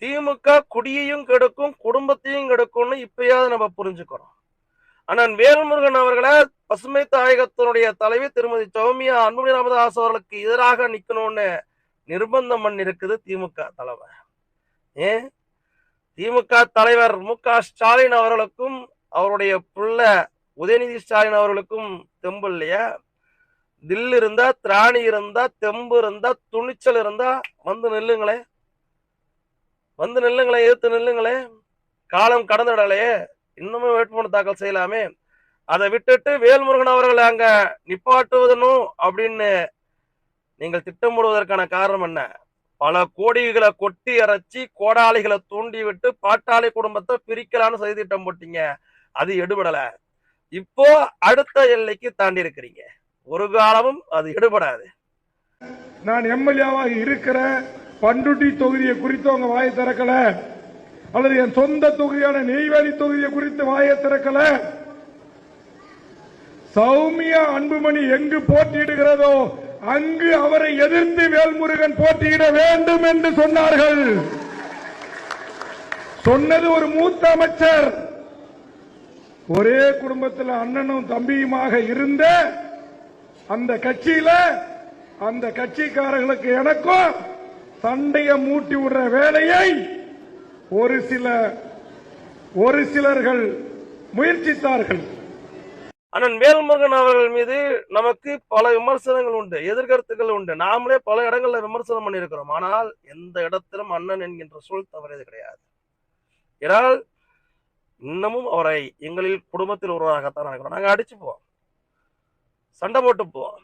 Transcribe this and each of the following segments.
திமுக குடியையும் கெடுக்கும், குடும்பத்தையும் கெடுக்கும்னு இப்பயாவது நம்ம புரிஞ்சுக்கிறோம். அண்ணன் வேல்முருகன் அவர்களை பசுமை தாயகத்தினுடைய தலைவி திருமதி சௌமியா அன்புமணி ராமதாஸ் அவர்களுக்கு எதிராக நிக்கணும்னு நிர்பந்தம் பண்ணி இருக்குது திமுக தலைவர். ஏன் திமுக தலைவர் மு.க.ஸ்டாலின் அவர்களுக்கும் அவருடைய புள்ள உதயநிதி ஸ்டாலின் அவர்களுக்கும் தெம்பு இல்லையா? தில் இருந்தா, திராணி இருந்தா, தெம்பு இருந்தா, துணிச்சல் இருந்தா வந்து நில்லுங்களே, வந்து நில்லுங்களே, எதிர்த்து நில்லுங்களே. காலம் கடந்துடலையே, இன்னுமே வேட்புமனு தாக்கல் செய்யலாமே. அதை விட்டுட்டு வேல்முருகன் அவர்கள் அங்க நிப்பாட்டுவதனும் அப்படின்னு நீங்கள் திட்டமிடுவதற்கான காரணம் என்ன? பல கோடிகளை கொட்டி அரைச்சி கோடாளிகளை தூண்டி விட்டு பாட்டாளி குடும்பத்தை பிரிக்கலான்னு செய்தி திட்டம் போட்டீங்க. அது எடுபடல. இப்போ அடுத்த எல்லைக்கு தாண்டி இருக்கிறீங்க. ஒரு காலமும் அது எடுபடாது. நான் எம்எல்ஏவாக இருக்கிற பண்ருட்டி தொகுதியை குறித்து அவங்க வாயை திறக்கல, அல்லது என் சொந்த தொகுதியான நெய்வேலி தொகுதியை குறித்து வாயை திறக்கல. சௌமியா அன்புமணி எங்கு போட்டியிடுகிறதோ அங்கு அவரை எதிர்த்து வேல்முருகன் போட்டியிட வேண்டும் என்று சொன்னார்கள். சொன்னது ஒரு மூத்த அமைச்சர். ஒரே குடும்பத்தில் அண்ணனும் தம்பியுமாக இருந்த அந்த கட்சியில அந்த கட்சிக்காரர்களுக்கு எனக்கும் சண்டைய மூட்டி விடுற வேலையை ஒரு சிலர்கள் முயற்சித்தார்கள். அண்ணன் வேல்முருகன் அவர்கள் மீது நமக்கு பல விமர்சனங்கள் உண்டு, எதிர்கருத்துக்கள் உண்டு. நாமளே பல இடங்கள்ல விமர்சனம் பண்ணியிருக்கிறோம். ஆனால் எந்த இடத்திலும் அண்ணன் என்கின்ற சொல் தவறியது கிடையாது. ஏனால் இன்னமும் அவரை எங்களில் குடும்பத்தில் ஒருவராகத்தான் நினைக்கிறோம். நாங்க அடிச்சுப்போம், சண்டை போட்டுப்போம்,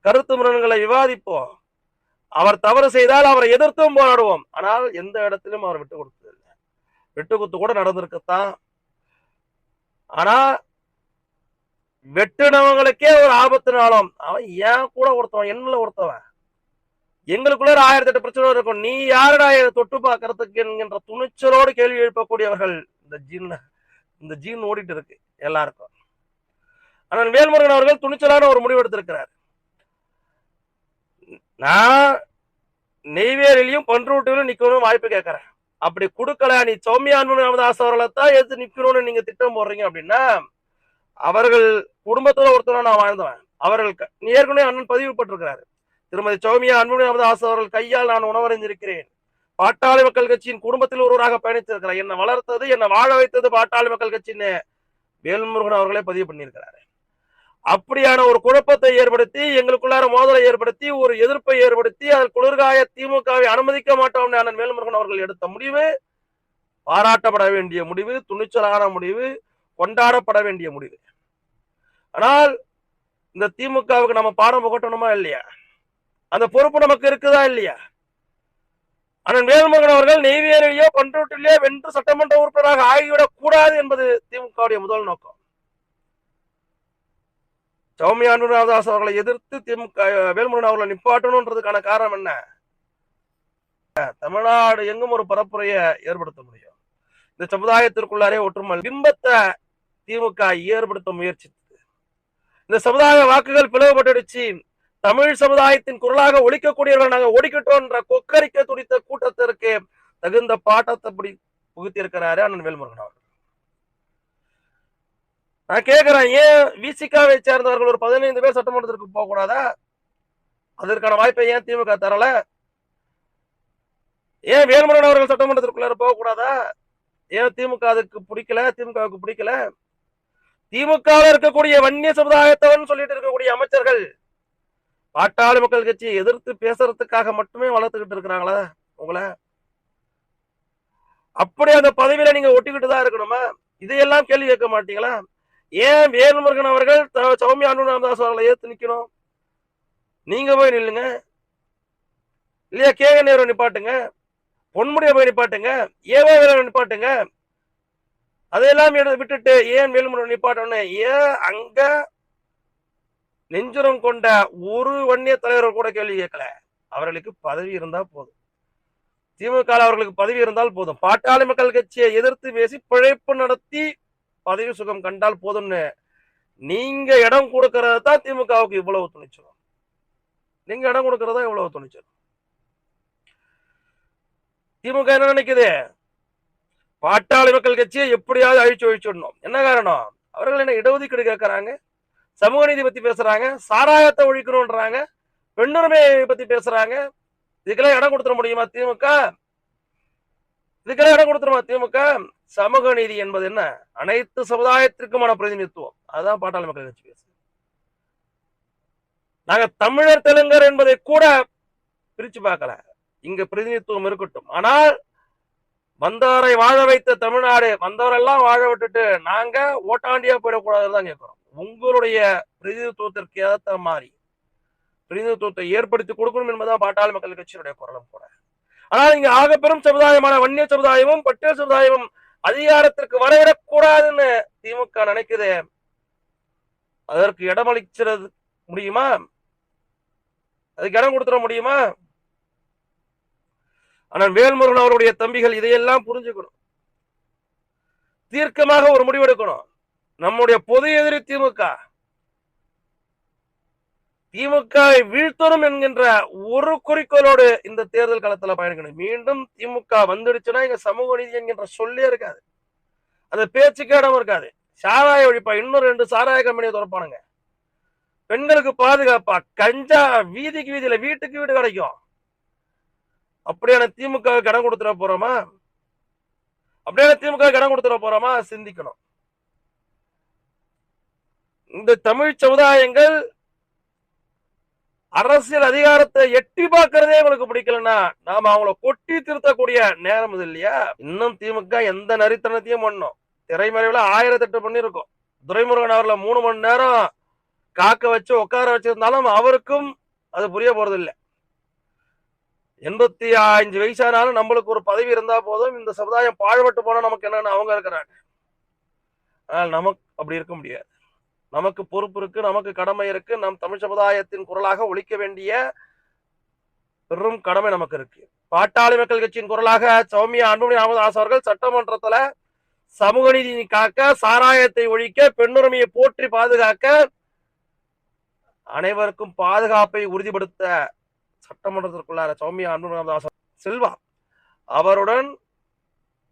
கருத்து முரண்களை விவாதிப்போம். அவர் தவறு செய்தால் அவரை எதிர்த்தும் போராடுவோம். ஆனால் எந்த இடத்திலும் அவர் விட்டு கொடுத்ததில்லை. விட்டு குத்து கூட நடந்திருக்கத்தான். ஆனா வெட்டுனவங்களுக்கே ஒரு ஆபத்துனாலும் அவன் ஏன் கூட ஒருத்தவன், என்னல ஒருத்தவன், எங்களுக்குள்ள 1008 பிரச்சனை இருக்கும். நீ யாருடா தொட்டு பார்க்கறதுக்கு என்கின்ற துணிச்சலோடு கேள்வி எழுப்பக்கூடியவர்கள் இந்த ஜீன் ஓடிட்டு இருக்கு எல்லாருக்கும். ஆனால் வேல்முருகன் அவர்கள் துணிச்சலான ஒரு முடிவு எடுத்திருக்கிறார். நான் நெய்வேலியிலையும் பண்ருட்டிலும் நிக்கணும் வாய்ப்பு கேட்கறேன். அப்படி கொடுக்கல, நீ சௌமியா அன்புமணி ராமதாஸ் அவர்களை தான் எடுத்து நிக்கணும்னு நீங்க திட்டம் போடுறீங்க அப்படின்னா, அவர்கள் குடும்பத்தோட ஒருத்தர நான் வாழ்ந்தவன். அவர்கள் ஏற்கனவே அண்ணன் பதிவுபட்டிருக்கிறாரு. திருமதி சௌமியா அன்புமணி ராமதாஸ் அவர்கள் கையால் நான் உணவறிந்திருக்கிறேன். பாட்டாளி மக்கள் கட்சியின் குடும்பத்தில் ஒருவராக பயணித்திருக்கிறார். என்னை வளர்த்தது, என்னை வாழ வைத்தது பாட்டாளி மக்கள் கட்சின்னு வேல்முருகன் அவர்களே பதிவு பண்ணியிருக்கிறாரு. அப்படியான ஒரு குழப்பத்தை ஏற்படுத்தி, எங்களுக்குள்ளார மோதலை ஏற்படுத்தி, ஒரு எதிர்ப்பை ஏற்படுத்தி, அதில் குளிர்காய திமுகவை அனுமதிக்க மாட்டோம் அண்ணன் வேல்முருகன் அவர்கள் எடுத்த முடிவு பாராட்டப்பட வேண்டிய முடிவு, துணிச்சலான முடிவு, கொண்டாடப்பட வேண்டிய முடிவு. ஆனால் இந்த திமுகவுக்கு நம்ம பாடம் புகட்டணுமா இல்லையா? அந்த பொறுப்பு நமக்கு இருக்குதா இல்லையா? அண்ணன் வேல்முருகன் அவர்கள் நெய்வேலியோ பண்ருட்டிலேயோ வென்று சட்டமன்ற உறுப்பினராக ஆகிவிடக் கூடாது என்பது திமுகவுடைய முதல் நோக்கம். சௌமியா அன்புமணி ராமதாஸ் அவர்களை எதிர்த்து திமுக வேல்முருகன் அவர்களை நிப்பாட்டணும்ன்றதுக்கான காரணம் என்ன? தமிழ்நாடு எங்கும் ஒரு பரப்புரையை ஏற்படுத்த முடியும். இந்த சமுதாயத்திற்குள்ளாரே ஒற்றுமை பிம்பத்தை திமுக ஏற்படுத்த முயற்சித்தது. இந்த சமுதாய வாக்குகள் பிளவுபட்டுடுச்சு, தமிழ் சமுதாயத்தின் குரலாக ஒழிக்கக்கூடியவர்கள் நாங்க ஒழிக்கட்டோன்ற கொக்கரிக்க துடித்த கூட்டத்திற்கு தகுந்த பாட்டத்தை புகுத்தி இருக்கிறாரு அண்ணன் வேல்முருகன் அவர்கள். நான் கேட்கிறேன், ஏன் விசிகாவை சேர்ந்தவர்கள் ஒரு 15 பேர் சட்டமன்றத்திற்கு போக கூடாதா? அதற்கான வாய்ப்பை ஏன் திமுக தரல? ஏன் வேல்முருகன் அவர்கள் சட்டமன்றத்திற்குள்ளார போக கூடாதா? ஏன் திமுக அதுக்கு பிடிக்கல? திமுகவுக்கு பிடிக்கல. திமுக இருக்கக்கூடிய வன்னிய சமுதாயத்தவன் சொல்லிட்டு இருக்கக்கூடிய அமைச்சர்கள் பாட்டாளி மக்கள் கட்சியை எதிர்த்து பேசுறதுக்காக மட்டுமே வளர்த்துக்கிட்டு இருக்கிறாங்களா உங்களை? அப்படி அந்த பதவியில நீங்க ஒட்டிக்கிட்டு தான் இருக்கணுமா? இதையெல்லாம் கேள்வி கேட்க மாட்டீங்களா? ஏன் வேல்முருகன் அவர்கள் சௌமியா அன்புமணி ராமதாஸ் அவர்களை ஏத்து நிக்கணும்? நீங்க போய் நில்லுங்க இல்லையா? கே நேரு நிப்பாட்டுங்க, பொன்முடியை போய் நிப்பாட்டுங்க, ஏவோ வேலை நிப்பாட்டுங்க. அதையெல்லாம் விட்டுட்டு ஏன் வேல்முருகன் நிப்பாட்டணும்? ஏன் அங்க நெஞ்சுரம் கொண்ட ஒரு வன்னிய தலைவர் கூட கேள்வி கேட்கல. அவர்களுக்கு பதவி இருந்தா போதும். திமுக அவர்களுக்கு பதவி இருந்தால் போதும். பாட்டாளி மக்கள் கட்சியை எதிர்த்து பேசி பிழைப்பு நடத்தி பதவி சுகம் கண்டால் போதும்னு நீங்க இடம் கொடுக்கறத தான் திமுகவுக்கு இவ்வளவு துணிச்சலும். நீங்க இடம் கொடுக்கறதா இவ்வளவு துணிச்சலும். திமுக என்ன நினைக்குது? பாட்டாளி மக்கள் கட்சியை எப்படியாவது அழிச்சு ஒழிச்சிடணும். என்ன காரணம்? அவர்கள் என்ன இடஒதுக்கீடு கேட்கறாங்க, சமூக நீதி பத்தி பேசுறாங்க, சாராயத்தை ஒழிக்கணும்ன்றாங்க, பெண்ணுரிமை பத்தி பேசுறாங்க. இதுக்கெல்லாம் இடம் கொடுத்துட முடியுமா திமுக? இதுக்கெல்லாம் இடம் கொடுத்துருமா திமுக? சமூக நீதி என்பது என்ன? அனைத்து சமுதாயத்திற்குமான பிரதிநிதித்துவம். அதுதான் பாட்டாளி மக்கள் கட்சி பேசு. நாங்க தமிழர் தெலுங்கர் என்பதை கூட பிரிச்சு பார்க்கல. இங்க பிரதிநிதித்துவம் இருக்கட்டும். ஆனால் வந்தவரை வாழ வைத்த தமிழ்நாடு, வந்தவரெல்லாம் வாழ விட்டுட்டு நாங்க ஓட்டாண்டியா போயிடக்கூடாதுதான் கேட்கிறோம். உங்களுடைய பிரதிநிதித்துவத்திற்கு ஏற்ற மாதிரி பிரதிநிதித்துவத்தை ஏற்படுத்தி கொடுக்கணும் என்பதுதான் பாட்டாளி மக்கள் கட்சியினுடைய குரலும் கூட. ஆனால் இங்க ஆக பெரும் சமுதாயமான வன்னிய சமுதாயமும் பட்டியல் சமுதாயமும் அதிகாரத்திற்கு வரவிடக்கூடாதுன்னு திமுக நினைக்குது. அதற்கு இடமளிக்கிறது முடியுமா? அதுக்கு இடம் கொடுத்துட முடியுமா? ஆனால் வேல்முருகன் அவருடைய தம்பிகள் இதையெல்லாம் புரிஞ்சுக்கணும். தீர்க்கமாக ஒரு முடிவெடுக்கணும். நம்முடைய பொது எதிரி திமுக. திமுகவை வீழ்த்தணும் என்கின்ற ஒரு குறிக்கோளோடு இந்த தேர்தல் களத்துல பயணிக்கணும். மீண்டும் திமுக வந்துடுச்சுன்னா இங்க சமூக நீதி என்கின்ற சொல்லே இருக்காது, அது பேச்சுக்கு இடம் இருக்காது. சாராய ஒழிப்பா, இன்னும் 2 சாராய கம்பெனியை திறப்பானுங்க. பெண்களுக்கு பாதுகாப்பா, கஞ்சா வீதிக்கு வீதியில வீட்டுக்கு வீடு கிடைக்கும். அப்படியான திமுக இடம் கொடுத்துட போறோமா? அப்படியான திமுக இடம் கொடுத்துட போறோமா? சிந்திக்கணும். இந்த தமிழ் சமுதாயங்கள் அரசியல் அதிகாரத்தை எட்டி பார்க்கறதே உங்களுக்கு பிடிக்கலன்னா நாம அவங்கள கொட்டி திருத்தக்கூடிய நேரம் இது இல்லையா? இன்னும் திமுக எந்த நரித்தனத்தையும் பண்ணும். திரைமறைவுல 1008 பண்ணிருக்கும். துரைமுருகன் அவர்களை 3 மணி நேரம் காக்க வச்சு உட்கார வச்சிருந்தாலும் அவருக்கும் அது புரிய போறது இல்லை. 85 வயசானாலும் நம்மளுக்கு ஒரு பதவி இருந்தா போதும், இந்த சமுதாயம் பாழ்பட்டு போனா நமக்கு என்னன்னு அவங்க இருக்கிறாங்க. ஆனால் நமக்கு அப்படி இருக்க முடியாது. நமக்கு பொறுப்பு இருக்கு, நமக்கு கடமை இருக்கு. நம் தமிழ் சமுதாயத்தின் குரலாக ஒலிக்க வேண்டிய பெரும் கடமை நமக்கு இருக்கு. பாட்டாளி மக்கள் கட்சியின் குரலாக சௌமியா அன்புமணி ராமதாஸ் அவர்கள் சட்டமன்றத்துல சமூக நீதி காக்க, சாராயத்தை ஒழிக்க, பெண்ணுரிமையை போற்றி பாதுகாக்க, அனைவருக்கும் பாதுகாப்பை உறுதிப்படுத்த சட்டமன்றத்திற்குள்ளார சௌமியா அன்புமணி ராமதாஸ் செல்வா அவருடன்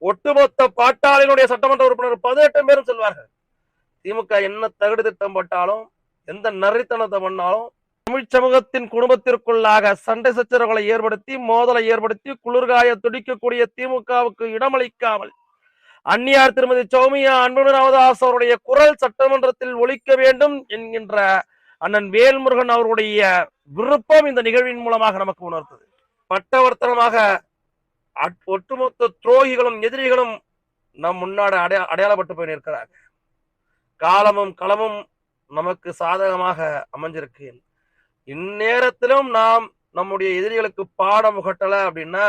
ஒட்டுமொத்த பாட்டாளியினுடைய சட்டமன்ற உறுப்பினர் 18 பேரும் செல்வார்கள். திமுக என்ன தகுடு திட்டம் போட்டாலும், எந்த நரித்தனத்தை பண்ணாலும், தமிழ் சமூகத்தின் குடும்பத்திற்குள்ளாக சண்டை சச்சரவுகளை ஏற்படுத்தி, மோதலை ஏற்படுத்தி, குளிர்காய துடிக்கக்கூடிய திமுகவுக்கு இடமளிக்காமல் அந்நியார் திருமதி சௌமியா அன்புமணி ராமதாஸ் அவருடைய குரல் சட்டமன்றத்தில் ஒலிக்க வேண்டும் என்கின்ற அண்ணன் வேல்முருகன் அவருடைய விருப்பம் இந்த நிகழ்வின் மூலமாக நமக்கு உணர்த்தது. பட்டவர்த்தனமாக ஒட்டுமொத்த துரோகிகளும் எதிரிகளும் நம் முன்னாடி அடையாளப்பட்டு போய் நிற்கிறாங்க. காலமும் களமும் நமக்கு சாதகமாக அமைஞ்சிருக்கு. இந்நேரத்திலும் நாம் நம்முடைய எதிரிகளுக்கு பாடம் புகட்டல அப்படின்னா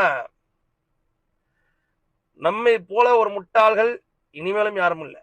நம்மை போல ஒரு முட்டாள்கள் இனிமேலும் யாரும் இல்லை.